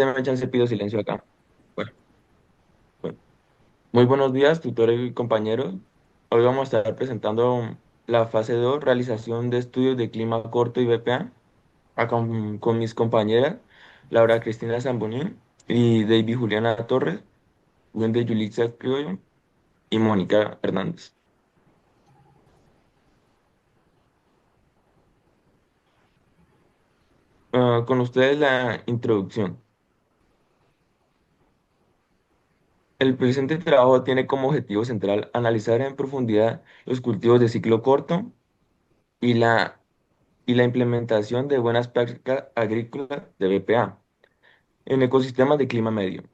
dame chance, pido silencio acá. Bueno, bueno. Muy buenos días, tutores y compañeros. Hoy vamos a estar presentando la fase 2, realización de estudios de clima corto y BPA, con mis compañeras Laura Cristina Zambonín y David Juliana Torres, Wendy Yulitza Criollo y Mónica Hernández. Con ustedes la introducción. El presente trabajo tiene como objetivo central analizar en profundidad los cultivos de ciclo corto y la implementación de buenas prácticas agrícolas de BPA en ecosistemas de clima medio.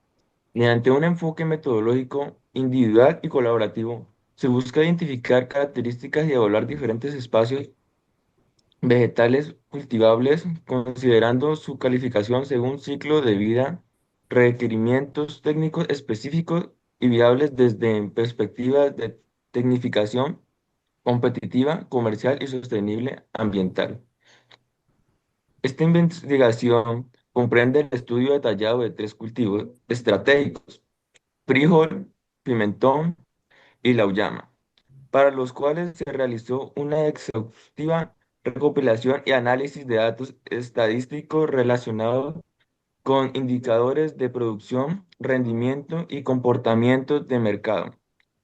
Mediante un enfoque metodológico individual y colaborativo, se busca identificar características y evaluar diferentes espacios vegetales cultivables, considerando su calificación según ciclo de vida, requerimientos técnicos específicos y viables desde perspectivas de tecnificación competitiva, comercial y sostenible ambiental. Esta investigación comprende el estudio detallado de tres cultivos estratégicos: frijol, pimentón y lauyama, para los cuales se realizó una exhaustiva recopilación y análisis de datos estadísticos relacionados con indicadores de producción, rendimiento y comportamiento de mercado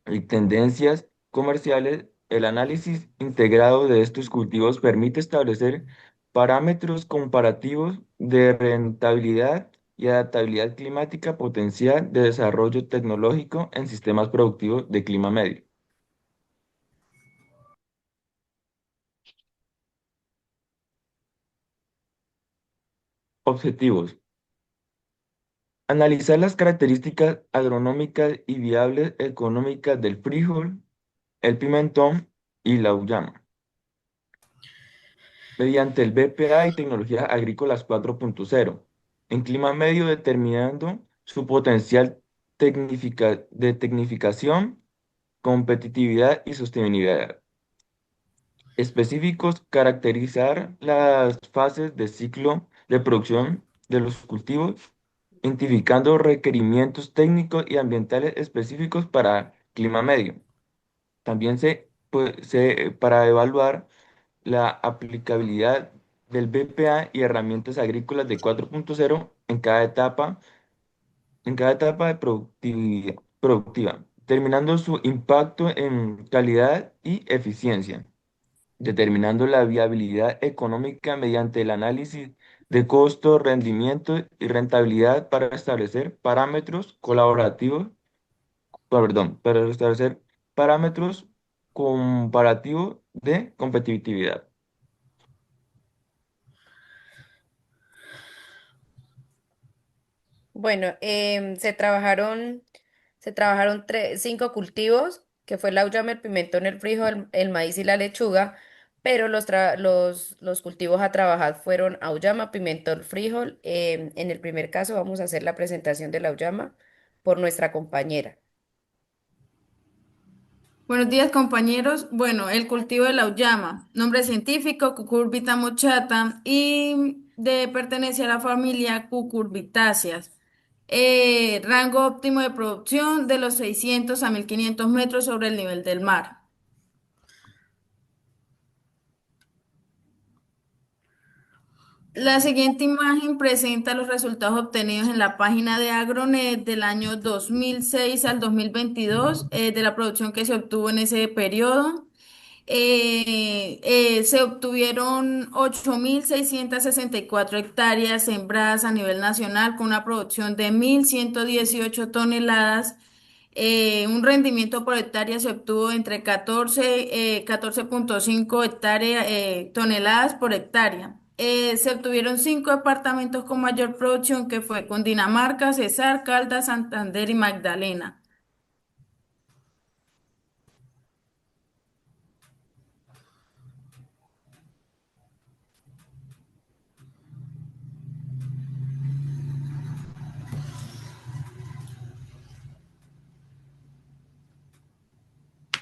y tendencias comerciales. El análisis integrado de estos cultivos permite establecer parámetros comparativos de rentabilidad y adaptabilidad climática potencial de desarrollo tecnológico en sistemas productivos de clima medio. Objetivos: analizar las características agronómicas y viables económicas del frijol, el pimentón y la uyama, mediante el BPA y tecnologías agrícolas 4.0, en clima medio, determinando su potencial de tecnificación, competitividad y sostenibilidad. Específicos: caracterizar las fases de ciclo de producción de los cultivos, identificando requerimientos técnicos y ambientales específicos para clima medio. También para evaluar la aplicabilidad del BPA y herramientas agrícolas de 4.0 en cada etapa de productiva, determinando su impacto en calidad y eficiencia, determinando la viabilidad económica mediante el análisis de costo, rendimiento y rentabilidad para establecer parámetros colaborativos, para establecer parámetros comparativos de competitividad. Bueno, se trabajaron cinco cultivos, que fue la auyama, el pimentón, el frijol, el maíz y la lechuga, pero los cultivos a trabajar fueron auyama, pimentón, frijol. En el primer caso vamos a hacer la presentación de la auyama por nuestra compañera. Buenos días, compañeros. Bueno, el cultivo de la uyama, nombre científico, Cucurbita mochata y pertenece a la familia Cucurbitáceas. Rango óptimo de producción de los 600 a 1500 metros sobre el nivel del mar. La siguiente imagen presenta los resultados obtenidos en la página de Agronet del año 2006 al 2022, de la producción que se obtuvo en ese periodo. Se obtuvieron 8.664 hectáreas sembradas a nivel nacional con una producción de 1.118 toneladas. Un rendimiento por hectárea se obtuvo entre 14,5 toneladas por hectárea. Se obtuvieron cinco departamentos con mayor producción, que fue Cundinamarca, Cesar, Caldas, Santander y Magdalena.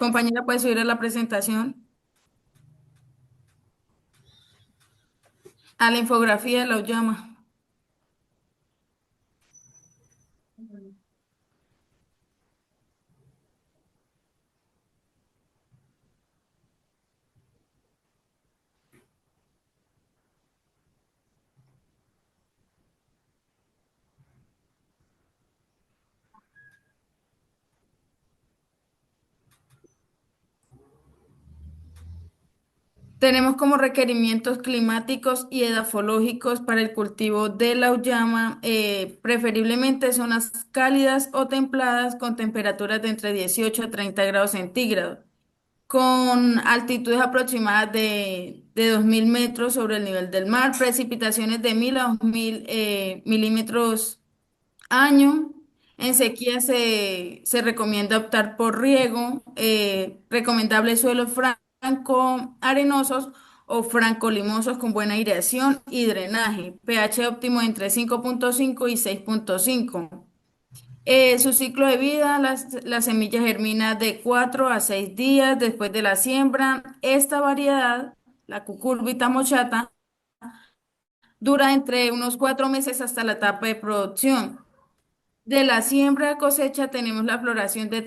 Compañera, ¿puede subir a la presentación? A la infografía de la llama. Tenemos como requerimientos climáticos y edafológicos para el cultivo de la auyama, preferiblemente zonas cálidas o templadas con temperaturas de entre 18 a 30 grados centígrados, con altitudes aproximadas de 2.000 metros sobre el nivel del mar, precipitaciones de 1.000 a 2.000 milímetros año. En sequía se recomienda optar por riego, recomendable suelos franco arenosos o franco limosos con buena aireación y drenaje, pH óptimo entre 5.5 y 6.5. Su ciclo de vida, la semilla germina de 4 a 6 días después de la siembra. Esta variedad, la cucurbita mochata, dura entre unos 4 meses hasta la etapa de producción. De la siembra a cosecha tenemos la floración del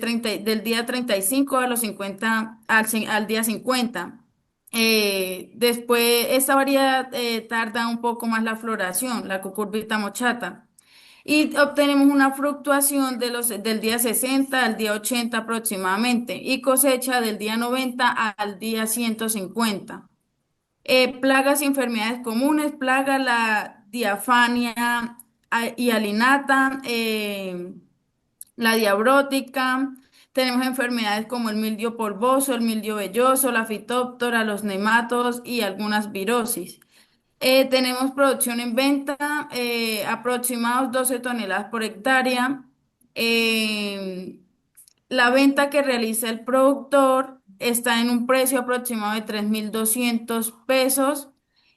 día 35 a los 50 al día 50. Después, esta variedad tarda un poco más la floración, la cucurbita mochata. Y obtenemos una fluctuación del día 60 al día 80 aproximadamente y cosecha del día 90 al día 150. Plagas y enfermedades comunes, plaga la diafania y alinata, la diabrótica. Tenemos enfermedades como el mildio polvoso, el mildio velloso, la fitóptora, los nematodos y algunas virosis. Tenemos producción en venta, aproximados 12 toneladas por hectárea. Eh, la venta que realiza el productor está en un precio aproximado de 3.200 pesos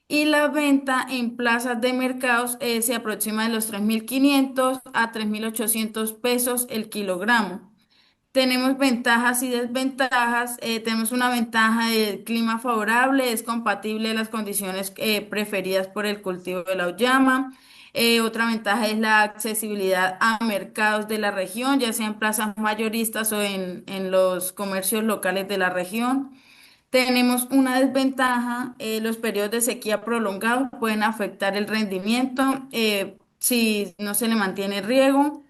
y la venta en plazas de mercados se aproxima de los 3.500 a 3.800 pesos el kilogramo. Tenemos ventajas y desventajas. Tenemos una ventaja de clima favorable, es compatible las condiciones preferidas por el cultivo de la auyama. Otra ventaja es la accesibilidad a mercados de la región, ya sea en plazas mayoristas o en los comercios locales de la región. Tenemos una desventaja, los periodos de sequía prolongados pueden afectar el rendimiento si no se le mantiene riego,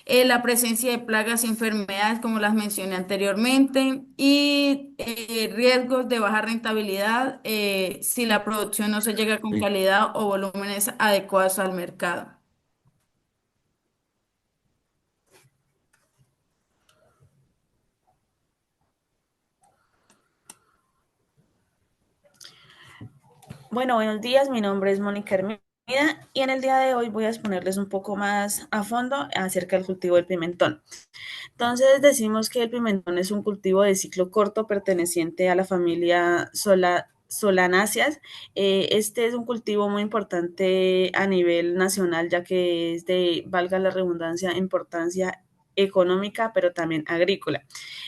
la presencia de plagas y enfermedades, como las mencioné anteriormente, y riesgos de baja rentabilidad si la producción no se llega con Uy, calidad o volúmenes adecuados al mercado. Bueno, buenos días, mi nombre es Mónica Hermida y en el día de hoy voy a exponerles un poco más a fondo acerca del cultivo del pimentón. Entonces decimos que el pimentón es un cultivo de ciclo corto perteneciente a la familia Solanáceas. Este es un cultivo muy importante a nivel nacional, ya que es de, valga la redundancia, importancia económica, pero también agrícola.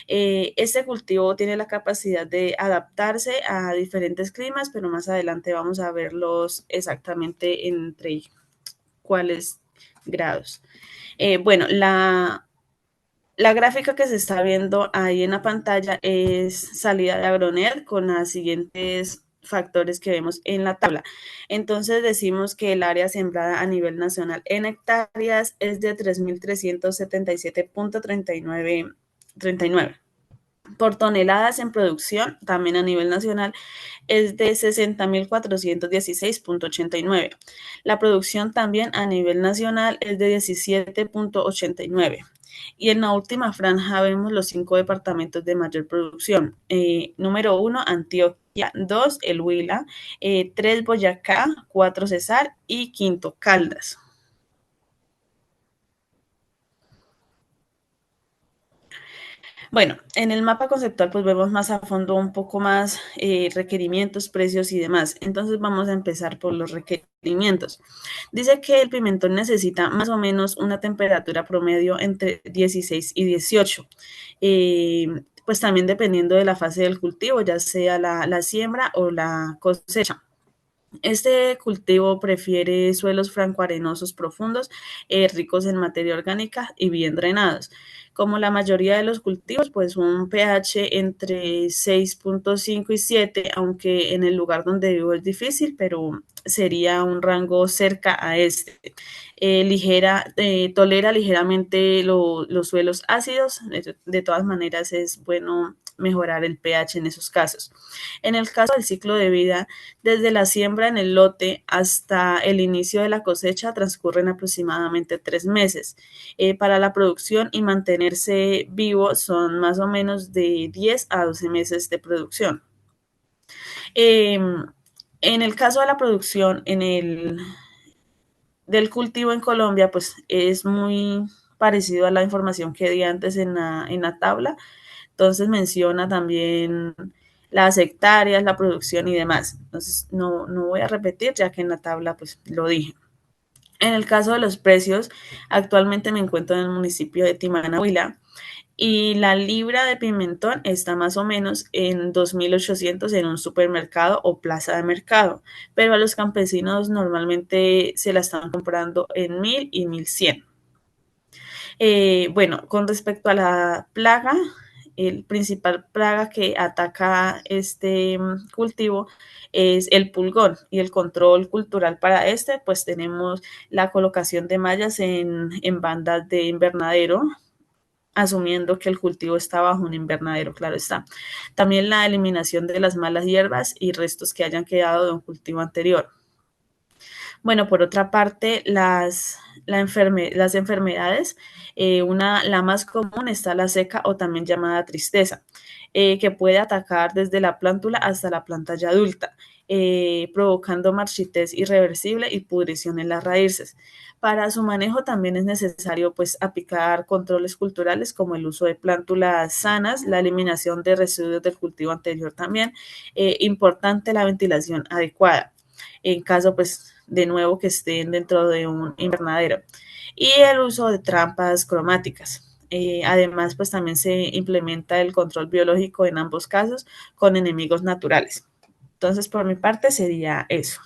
Este cultivo tiene la capacidad de adaptarse a diferentes climas, pero más adelante vamos a verlos exactamente entre cuáles grados. Bueno, la gráfica que se está viendo ahí en la pantalla es salida de Agronet con las siguientes factores que vemos en la tabla. Entonces decimos que el área sembrada a nivel nacional en hectáreas es de 3.377.39. Por toneladas en producción, también a nivel nacional, es de 60.416.89. La producción también a nivel nacional es de 17.89. Y en la última franja vemos los 5 departamentos de mayor producción. Número 1, Antioquia; 2, el Huila; 3, Boyacá; 4, Cesar; y quinto, Caldas. Bueno, en el mapa conceptual pues vemos más a fondo un poco más requerimientos, precios y demás. Entonces vamos a empezar por los requerimientos. Dice que el pimentón necesita más o menos una temperatura promedio entre 16 y 18. Pues también dependiendo de la fase del cultivo, ya sea la siembra o la cosecha. Este cultivo prefiere suelos francoarenosos profundos, ricos en materia orgánica y bien drenados. Como la mayoría de los cultivos, pues un pH entre 6,5 y 7, aunque en el lugar donde vivo es difícil, pero sería un rango cerca a este. Tolera ligeramente los suelos ácidos. De todas maneras, es bueno mejorar el pH en esos casos. En el caso del ciclo de vida, desde la siembra en el lote hasta el inicio de la cosecha transcurren aproximadamente 3 meses. Para la producción y mantenerse vivo son más o menos de 10 a 12 meses de producción. Eh, en el caso de la producción del cultivo en Colombia, pues es muy parecido a la información que di antes en la tabla. Entonces menciona también las hectáreas, la producción y demás. Entonces no voy a repetir ya que en la tabla pues lo dije. En el caso de los precios, actualmente me encuentro en el municipio de Timana, Huila, y la libra de pimentón está más o menos en 2.800 en un supermercado o plaza de mercado, pero a los campesinos normalmente se la están comprando en 1.000 y 1.100. Bueno, con respecto a la plaga, el principal plaga que ataca este cultivo es el pulgón, y el control cultural para este, pues tenemos la colocación de mallas en bandas de invernadero, asumiendo que el cultivo está bajo un invernadero, claro está. También la eliminación de las malas hierbas y restos que hayan quedado de un cultivo anterior. Bueno, por otra parte, las enfermedades, la más común está la seca o también llamada tristeza, que puede atacar desde la plántula hasta la planta ya adulta, provocando marchitez irreversible y pudrición en las raíces. Para su manejo también es necesario pues aplicar controles culturales como el uso de plántulas sanas, la eliminación de residuos del cultivo anterior también, importante la ventilación adecuada en caso pues de nuevo que estén dentro de un invernadero, y el uso de trampas cromáticas. Además, pues también se implementa el control biológico en ambos casos con enemigos naturales. Entonces, por mi parte sería eso.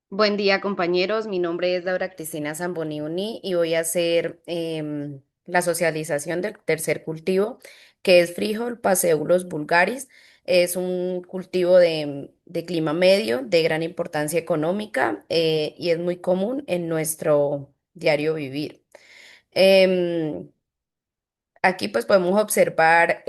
Buen día, compañeros. Mi nombre es Laura Cristina Zamboniuni y voy a hacer la socialización del tercer cultivo, que es frijol Paseulos vulgaris. Es un cultivo de clima medio, de gran importancia económica, y es muy común en nuestro diario vivir. Em, Aquí pues podemos observar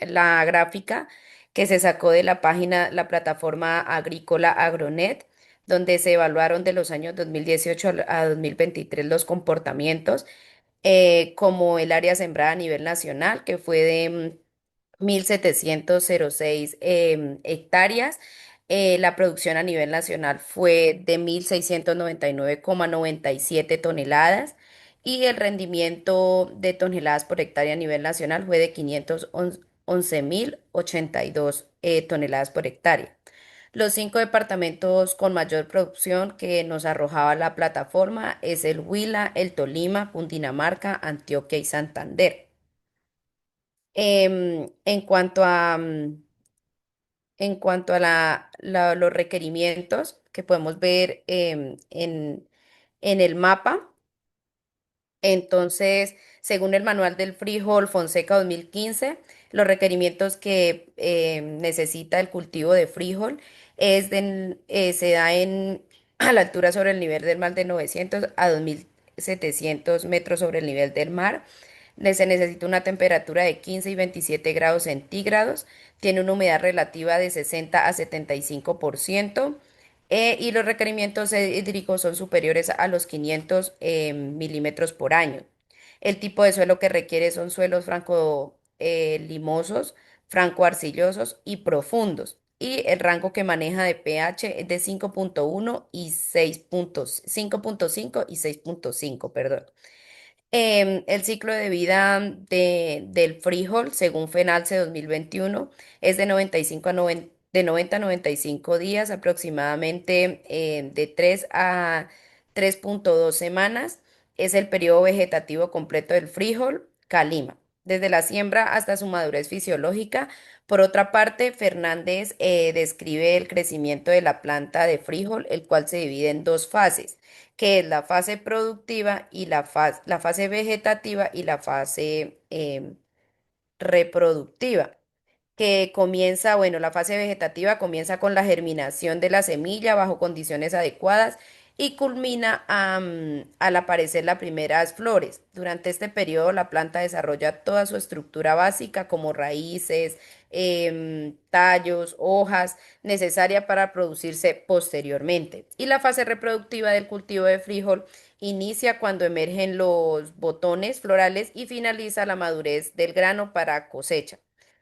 la gráfica que se sacó de la página, la plataforma agrícola Agronet, donde se evaluaron de los años 2018 a 2023 los comportamientos, como el área sembrada a nivel nacional, que fue de 1.706 hectáreas. La producción a nivel nacional fue de 1.699,97 toneladas, y el rendimiento de toneladas por hectárea a nivel nacional fue de 511.082 toneladas por hectárea. Los 5 departamentos con mayor producción que nos arrojaba la plataforma es el Huila, el Tolima, Cundinamarca, Antioquia y Santander. En cuanto a los requerimientos que podemos ver en el mapa, entonces, según el Manual del Frijol Fonseca 2015, los requerimientos que necesita el cultivo de frijol se da a la altura sobre el nivel del mar de 900 a 2.700 metros sobre el nivel del mar. Se necesita una temperatura de 15 y 27 grados centígrados. Tiene una humedad relativa de 60 a 75%. Y los requerimientos hídricos son superiores a los 500 milímetros por año. El tipo de suelo que requiere son suelos limosos, franco-arcillosos y profundos. Y el rango que maneja de pH es de 5,1 y 5,5 y 6,5, perdón. El ciclo de vida del frijol, según FENALCE 2021, es de 95 a 90 de 90 a 95 días, aproximadamente de 3 a 3,2 semanas. Es el periodo vegetativo completo del frijol calima, desde la siembra hasta su madurez fisiológica. Por otra parte, Fernández describe el crecimiento de la planta de frijol, el cual se divide en dos fases, que es la fase productiva y la fase vegetativa y la fase reproductiva, que comienza, bueno, la fase vegetativa comienza con la germinación de la semilla bajo condiciones adecuadas y culmina al aparecer las primeras flores. Durante este periodo, la planta desarrolla toda su estructura básica como raíces, tallos, hojas, necesaria para producirse posteriormente. Y la fase reproductiva del cultivo de frijol inicia cuando emergen los botones florales y finaliza la madurez del grano para cosecha.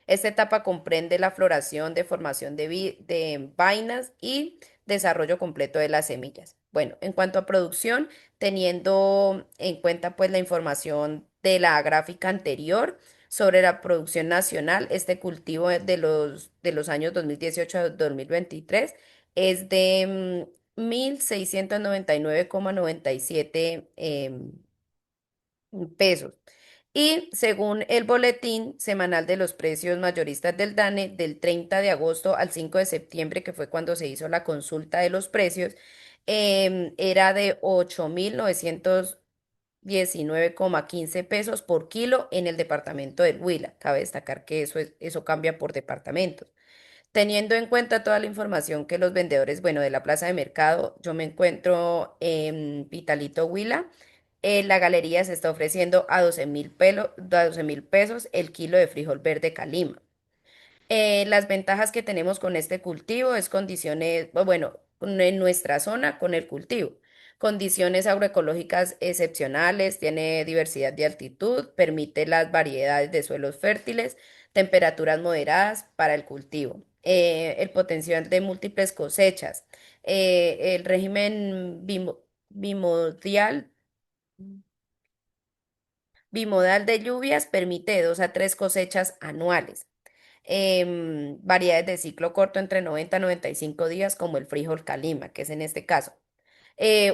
Esta etapa comprende la floración, de formación de vainas y desarrollo completo de las semillas. Bueno, en cuanto a producción, teniendo en cuenta pues la información de la gráfica anterior sobre la producción nacional, este cultivo de los años 2018 a 2023 es de 1.699,97 pesos. Y según el boletín semanal de los precios mayoristas del DANE, del 30 de agosto al 5 de septiembre, que fue cuando se hizo la consulta de los precios, era de 8.919,15 pesos por kilo en el departamento del Huila. Cabe destacar que eso cambia por departamentos. Teniendo en cuenta toda la información que los vendedores, bueno, de la plaza de mercado, yo me encuentro en Pitalito Huila. La galería se está ofreciendo a 12.000 pesos el kilo de frijol verde Calima. Las ventajas que tenemos con este cultivo es condiciones, bueno, en nuestra zona con el cultivo. Condiciones agroecológicas excepcionales, tiene diversidad de altitud, permite las variedades de suelos fértiles, temperaturas moderadas para el cultivo. El potencial de múltiples cosechas. El régimen bimodal de lluvias permite de 2 a 3 cosechas anuales. Variedades de ciclo corto entre 90 a 95 días, como el frijol calima, que es en este caso.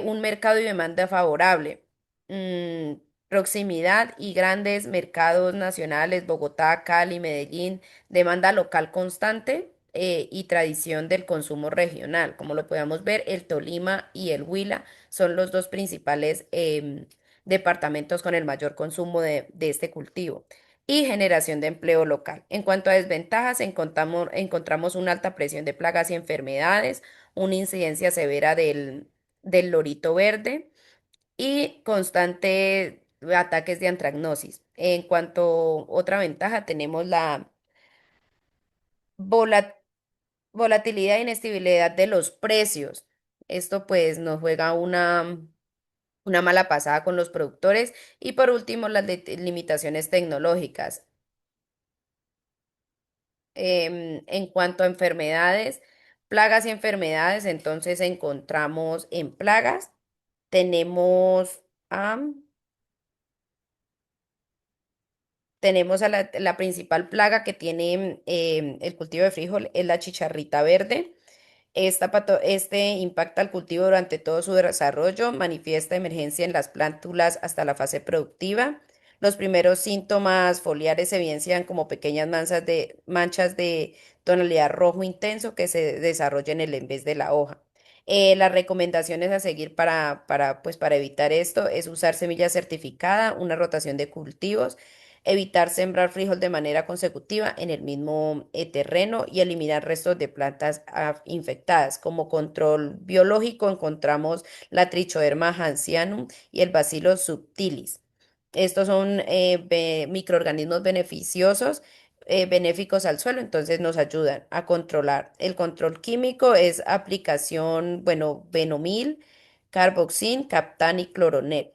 Un mercado y demanda favorable. mm, Proximidad y grandes mercados nacionales, Bogotá, Cali, Medellín, demanda local constante y tradición del consumo regional. Como lo podemos ver, el Tolima y el Huila son los dos principales departamentos con el mayor consumo de este cultivo y generación de empleo local. En cuanto a desventajas, encontramos una alta presión de plagas y enfermedades, una incidencia severa del lorito verde y constante ataques de antracnosis. En cuanto a otra ventaja, tenemos la vola- volatilidad e inestabilidad de los precios. Esto pues nos juega una mala pasada con los productores. Y por último, las limitaciones tecnológicas. En cuanto a enfermedades, plagas y enfermedades, entonces encontramos en plagas, tenemos a, tenemos a la principal plaga que tiene el cultivo de frijol es la chicharrita verde. Este impacta al cultivo durante todo su desarrollo, manifiesta emergencia en las plántulas hasta la fase productiva. Los primeros síntomas foliares se evidencian como pequeñas manchas de tonalidad rojo intenso que se desarrollan en el envés de la hoja. Las recomendaciones a seguir para evitar esto es usar semilla certificada, una rotación de cultivos, evitar sembrar frijol de manera consecutiva en el mismo terreno y eliminar restos de plantas infectadas. Como control biológico encontramos la Trichoderma hanseanum y el Bacillus subtilis. Estos son microorganismos beneficiosos, benéficos al suelo, entonces nos ayudan a controlar. El control químico es aplicación, bueno, Benomil, Carboxin, Captan y Cloronel.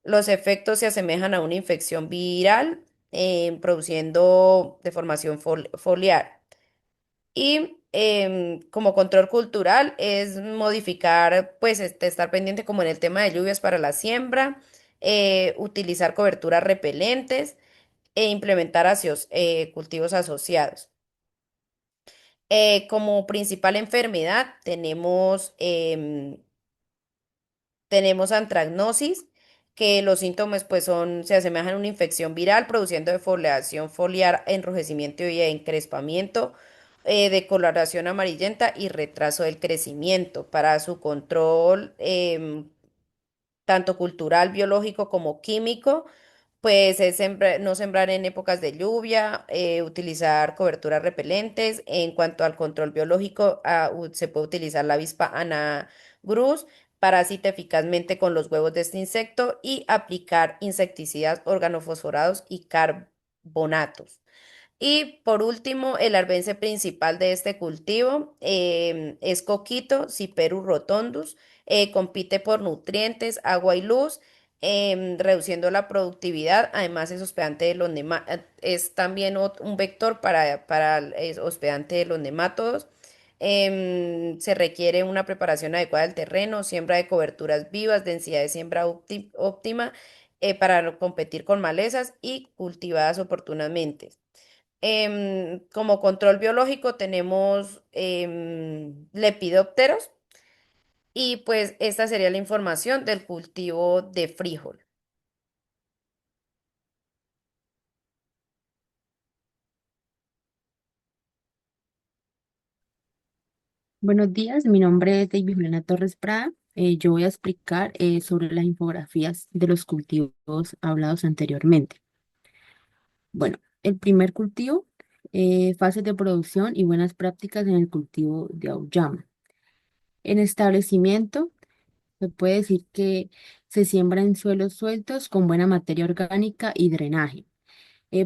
Los efectos se asemejan a una infección viral, produciendo deformación foliar. Y como control cultural es modificar, pues estar pendiente como en el tema de lluvias para la siembra, utilizar coberturas repelentes e implementar cultivos asociados. Como principal enfermedad tenemos antracnosis, que los síntomas pues se asemejan a una infección viral produciendo defoliación foliar, enrojecimiento y encrespamiento, decoloración amarillenta y retraso del crecimiento. Para su control, tanto cultural, biológico como químico, pues es no sembrar en épocas de lluvia, utilizar coberturas repelentes. En cuanto al control biológico, se puede utilizar la avispa Ana grus, parasita eficazmente con los huevos de este insecto y aplicar insecticidas organofosforados y carbonatos. Y por último, el arbense principal de este cultivo es Coquito, Ciperus rotondus. Compite por nutrientes, agua y luz, reduciendo la productividad. Además, es hospedante de es también un vector es hospedante de los nemátodos. Se requiere una preparación adecuada del terreno, siembra de coberturas vivas, densidad de siembra óptima para competir con malezas y cultivadas oportunamente. Como control biológico tenemos lepidópteros y pues esta sería la información del cultivo de frijol. Buenos días, mi nombre es David Juliana Torres Prada. Yo voy a explicar sobre las infografías de los cultivos hablados anteriormente. Bueno, el primer cultivo, fases de producción y buenas prácticas en el cultivo de auyama. En establecimiento, se puede decir que se siembra en suelos sueltos con buena materia orgánica y drenaje.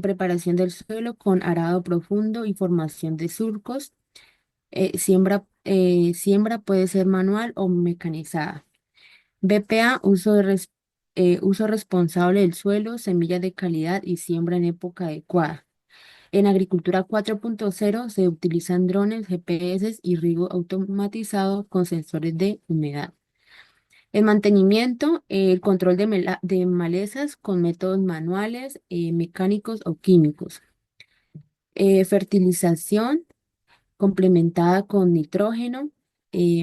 Preparación del suelo con arado profundo y formación de surcos. Siembra puede ser manual o mecanizada. BPA, uso responsable del suelo, semillas de calidad y siembra en época adecuada. En agricultura 4.0 se utilizan drones, GPS y riego automatizado con sensores de humedad. El mantenimiento, el control de malezas con métodos manuales, mecánicos o químicos. Fertilización complementada con nitrógeno,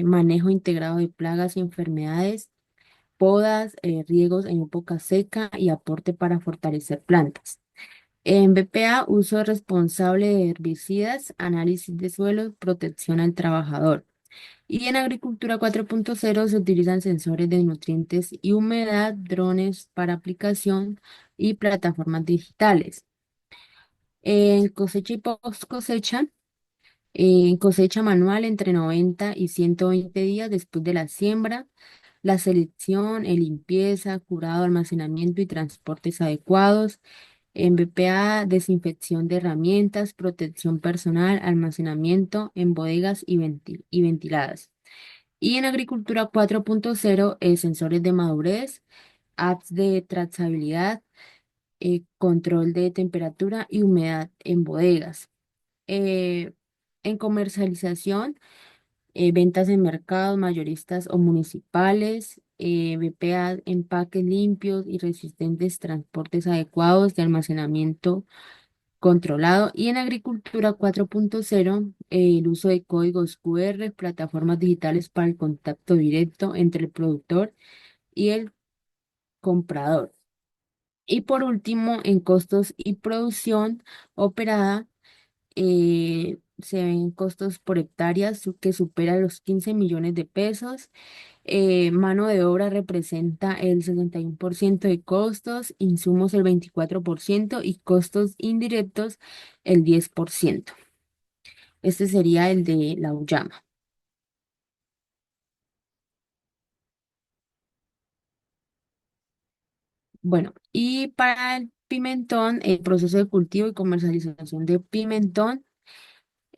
manejo integrado de plagas y enfermedades, podas, riegos en época seca y aporte para fortalecer plantas. En BPA, uso responsable de herbicidas, análisis de suelo, protección al trabajador. Y en agricultura 4.0 se utilizan sensores de nutrientes y humedad, drones para aplicación y plataformas digitales. En cosecha y post cosecha, en cosecha manual entre 90 y 120 días después de la siembra, la selección, limpieza, curado, almacenamiento y transportes adecuados. En BPA, desinfección de herramientas, protección personal, almacenamiento en bodegas y ventiladas. Y en agricultura 4.0, sensores de madurez, apps de trazabilidad, control de temperatura y humedad en bodegas. Eh, en comercialización, ventas en mercados mayoristas o municipales, BPA, empaques limpios y resistentes, transportes adecuados de almacenamiento controlado. Y en agricultura 4.0, el uso de códigos QR, plataformas digitales para el contacto directo entre el productor y el comprador. Y por último, en costos y producción operada, se ven costos por hectárea que superan los 15 millones de pesos. Mano de obra representa el 61% de costos, insumos el 24% y costos indirectos el 10%. Este sería el de la uyama. Bueno, y para el pimentón, el proceso de cultivo y comercialización de pimentón.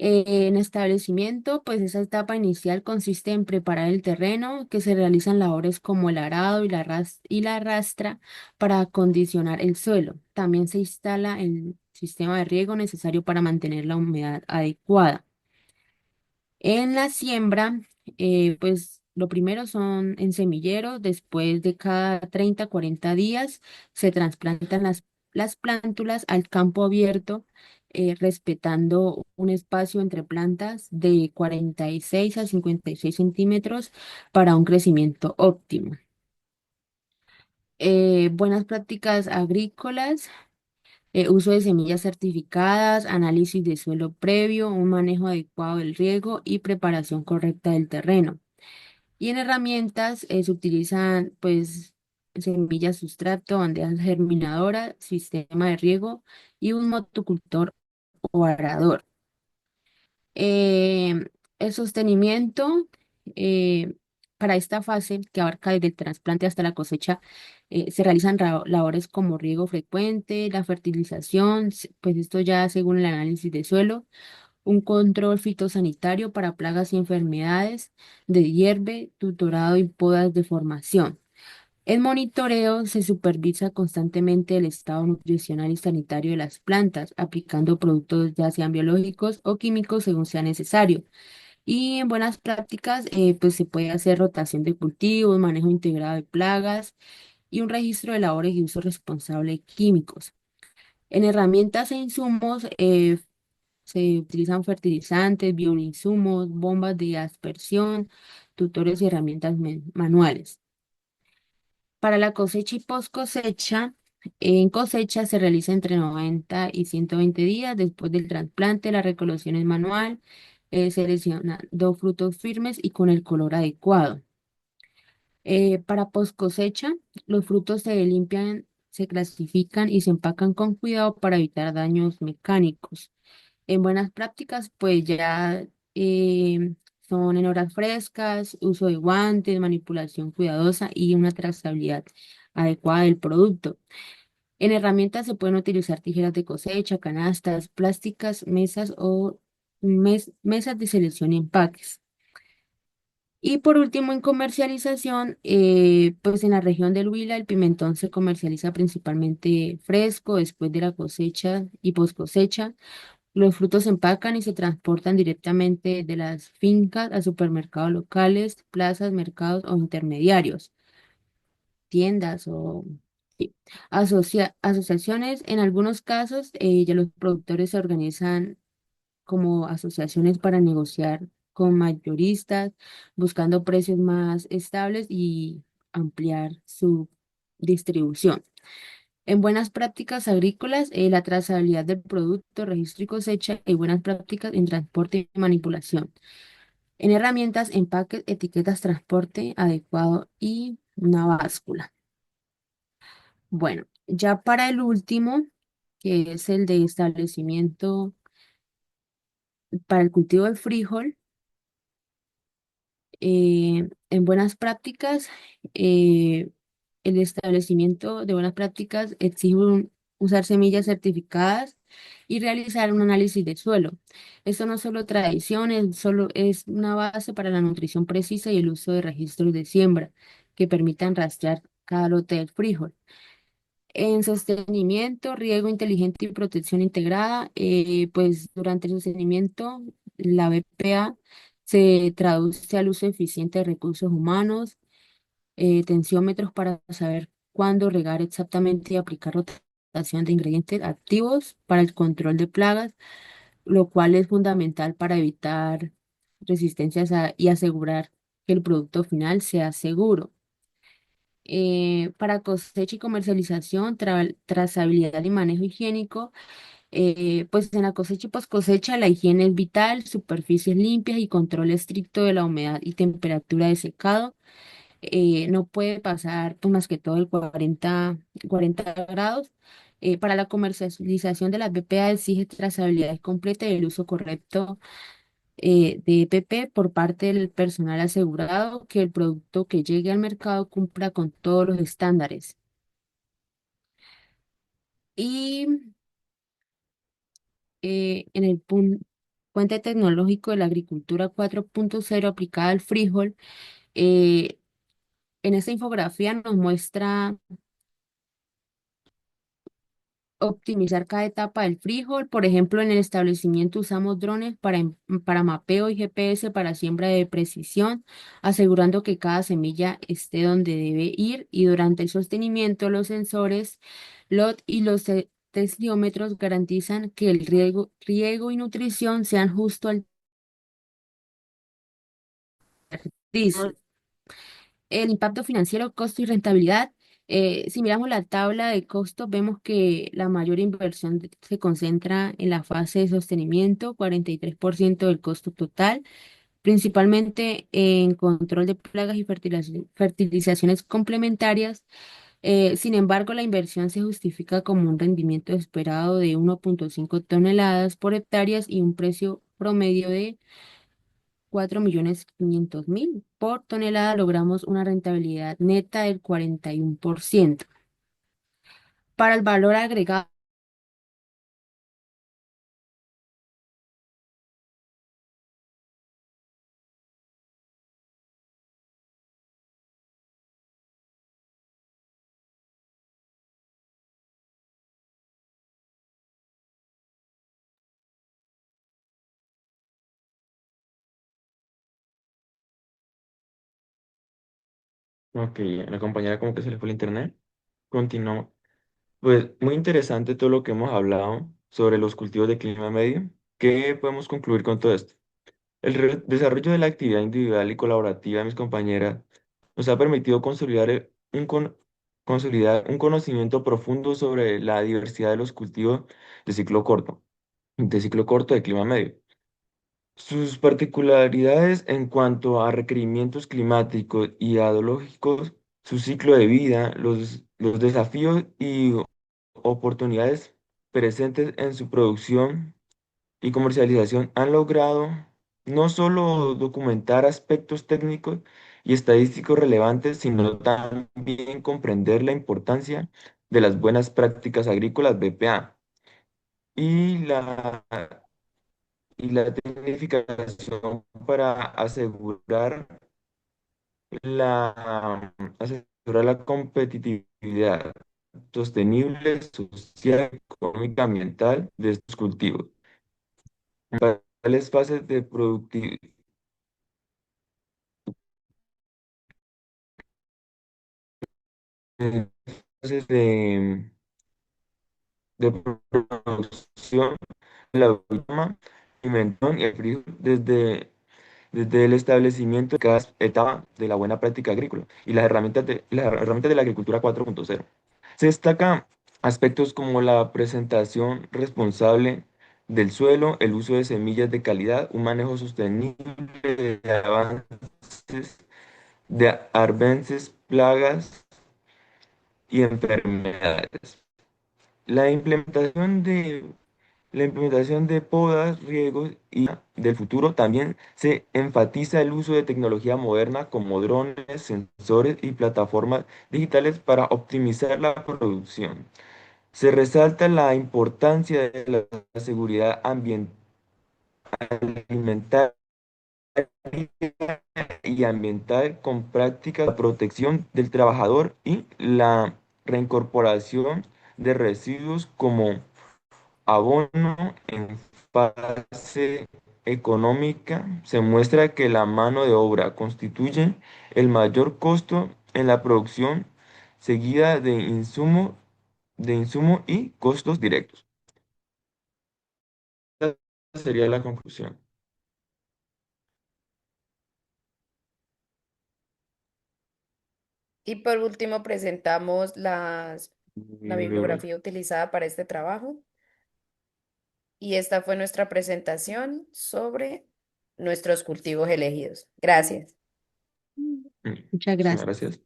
En establecimiento, pues esa etapa inicial consiste en preparar el terreno, que se realizan labores como el arado y la rastra para acondicionar el suelo. También se instala el sistema de riego necesario para mantener la humedad adecuada. En la siembra, pues lo primero son en semillero, después de cada 30 40 días se trasplantan las plántulas al campo abierto respetando un espacio entre plantas de 46 a 56 centímetros para un crecimiento óptimo. Buenas prácticas agrícolas, uso de semillas certificadas, análisis de suelo previo, un manejo adecuado del riego y preparación correcta del terreno. Y en herramientas se utilizan pues semillas sustrato, bandejas germinadoras, sistema de riego y un motocultor o arador. Eh, el sostenimiento eh, para esta fase, que abarca desde el trasplante hasta la cosecha, se realizan labores como riego frecuente, la fertilización, pues esto ya según el análisis de suelo, un control fitosanitario para plagas y enfermedades de hierbe, tutorado y podas de formación. El monitoreo se supervisa constantemente el estado nutricional y sanitario de las plantas, aplicando productos ya sean biológicos o químicos según sea necesario. Y en buenas prácticas, pues se puede hacer rotación de cultivos, manejo integrado de plagas y un registro de labores y uso responsable de químicos. En herramientas e insumos, se utilizan fertilizantes, bioinsumos, bombas de aspersión, tutores y herramientas manuales. Para la cosecha y post cosecha, en cosecha se realiza entre 90 y 120 días después del trasplante. La recolección es manual, seleccionando frutos firmes y con el color adecuado. Para post cosecha, los frutos se limpian, se clasifican y se empacan con cuidado para evitar daños mecánicos. En buenas prácticas, pues ya son en horas frescas, uso de guantes, manipulación cuidadosa y una trazabilidad adecuada del producto. En herramientas se pueden utilizar tijeras de cosecha, canastas plásticas, mesas o mesas de selección y empaques. Y por último, en comercialización, pues en la región del Huila el pimentón se comercializa principalmente fresco después de la cosecha y post cosecha. Los frutos se empacan y se transportan directamente de las fincas a supermercados locales, plazas, mercados o intermediarios, tiendas o sí, asociaciones. En algunos casos, ya los productores se organizan como asociaciones para negociar con mayoristas, buscando precios más estables y ampliar su distribución. En buenas prácticas agrícolas, la trazabilidad del producto, registro y cosecha y buenas prácticas en transporte y manipulación. En herramientas, empaques, etiquetas, transporte adecuado y una báscula. Bueno, ya para el último, que es el de establecimiento para el cultivo del frijol, en buenas prácticas, eh, el establecimiento de buenas prácticas exige usar semillas certificadas y realizar un análisis de suelo. Esto no es solo tradición, solo es una base para la nutrición precisa y el uso de registros de siembra que permitan rastrear cada lote del frijol. En sostenimiento, riego inteligente y protección integrada, pues durante el sostenimiento, la BPA se traduce al uso eficiente de recursos humanos, tensiómetros para saber cuándo regar exactamente y aplicar rotación de ingredientes activos para el control de plagas, lo cual es fundamental para evitar resistencias y asegurar que el producto final sea seguro. Para cosecha y comercialización, trazabilidad y manejo higiénico, pues en la cosecha y post cosecha la higiene es vital, superficies limpias y control estricto de la humedad y temperatura de secado. No puede pasar pues, más que todo el 40 grados. Para la comercialización de las BPA exige trazabilidad completa y el uso correcto de EPP por parte del personal asegurado que el producto que llegue al mercado cumpla con todos los estándares. Y en el puente tecnológico de la agricultura 4.0 aplicada al frijol, eh, en esta infografía nos muestra optimizar cada etapa del frijol. Por ejemplo, en el establecimiento usamos drones para mapeo y GPS para siembra de precisión, asegurando que cada semilla esté donde debe ir. Y durante el sostenimiento, los sensores LOT y los tensiómetros garantizan que el riego y nutrición sean justo al Muy- desperdicio. El impacto financiero, costo y rentabilidad. Si miramos la tabla de costos, vemos que la mayor inversión se concentra en la fase de sostenimiento, 43% del costo total, principalmente en control de plagas y fertilizaciones complementarias. Sin embargo, la inversión se justifica como un rendimiento esperado de 1,5 toneladas por hectáreas y un precio promedio de 4.500.000 por tonelada. Logramos una rentabilidad neta del 41%. Para el valor agregado, Ok, a la compañera como que se le fue el internet. Continuó. Pues muy interesante todo lo que hemos hablado sobre los cultivos de clima medio. ¿Qué podemos concluir con todo esto? El desarrollo de la actividad individual y colaborativa de mis compañeras nos ha permitido consolidar un conocimiento profundo sobre la diversidad de los cultivos de ciclo corto, de clima medio. Sus particularidades en cuanto a requerimientos climáticos y hidrológicos, su ciclo de vida, los desafíos y oportunidades presentes en su producción y comercialización han logrado no solo documentar aspectos técnicos y estadísticos relevantes, sino también comprender la importancia de las buenas prácticas agrícolas BPA y la tecnificación para asegurar la competitividad sostenible, social, económica, ambiental de estos cultivos. Tales fases de fases de producción, la última, pimentón y el frijol desde el establecimiento de cada etapa de la buena práctica agrícola y las herramientas de la agricultura 4.0. Se destacan aspectos como la presentación responsable del suelo, el uso de semillas de calidad, un manejo sostenible de arbences, plagas y enfermedades. La implementación de La implementación de podas, riegos y del futuro también se enfatiza el uso de tecnología moderna como drones, sensores y plataformas digitales para optimizar la producción. Se resalta la importancia de la seguridad alimentaria y ambiental con prácticas de protección del trabajador y la reincorporación de residuos como abono. En fase económica se muestra que la mano de obra constituye el mayor costo en la producción, seguida de insumo y costos directos. Esa sería la conclusión. Y por último presentamos la Bibliografía. bibliografía utilizada para este trabajo. Y esta fue nuestra presentación sobre nuestros cultivos elegidos. Gracias. muchas Muchísimas gracias. gracias.